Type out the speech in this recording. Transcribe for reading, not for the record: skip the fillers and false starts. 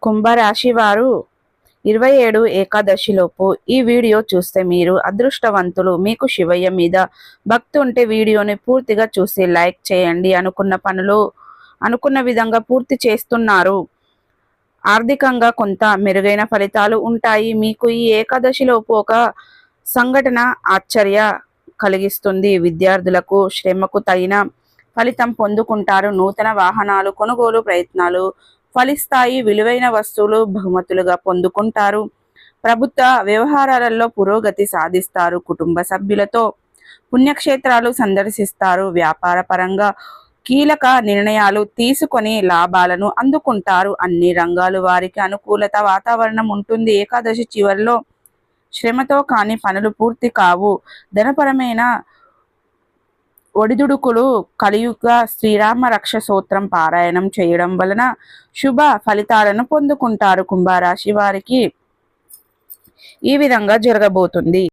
కుంభరాశి వారు 27 ఏకాదశిలోపు ఈ వీడియో చూస్తే మీరు అదృష్టవంతులు. మీకు శివయ్య మీద భక్తి ఉంటే వీడియోని పూర్తిగా చూసి లైక్ చేయండి. అనుకున్న పనులు అనుకున్న విధంగా పూర్తి చేస్తున్నారు. ఆర్థికంగా కొంత మెరుగైన ఫలితాలు ఉంటాయి. మీకు ఈ ఏకాదశిలోపు ఒక సంఘటన ఆశ్చర్య కలిగిస్తుంది. విద్యార్థులకు శ్రమకు తగిన ఫలితం పొందుకుంటారు. నూతన వాహనాలు కొనుగోలు ప్రయత్నాలు ఫలిస్తాయి. విలువైన వస్తువులు బహుమతులుగా పొందుకుంటారు. ప్రభుత్వ వ్యవహారాలలో పురోగతి సాధిస్తారు. కుటుంబ సభ్యులతో పుణ్యక్షేత్రాలు సందర్శిస్తారు. వ్యాపార పరంగా కీలక నిర్ణయాలు తీసుకొని లాభాలను అందుకుంటారు. అన్ని రంగాల వారికి అనుకూలత వాతావరణం ఉంటుంది. ఏకాదశి చివరిలో శ్రమతో కాని పనులు పూర్తి కావు. ధనపరమైన ఒడిదుడుకులు కలియుగ శ్రీరామ రక్ష సూత్రం పారాయణం చేయడం వలన శుభ ఫలితాలను పొందుకుంటారు. కుంభరాశి వారికి ఈ విధంగా జరగబోతుంది.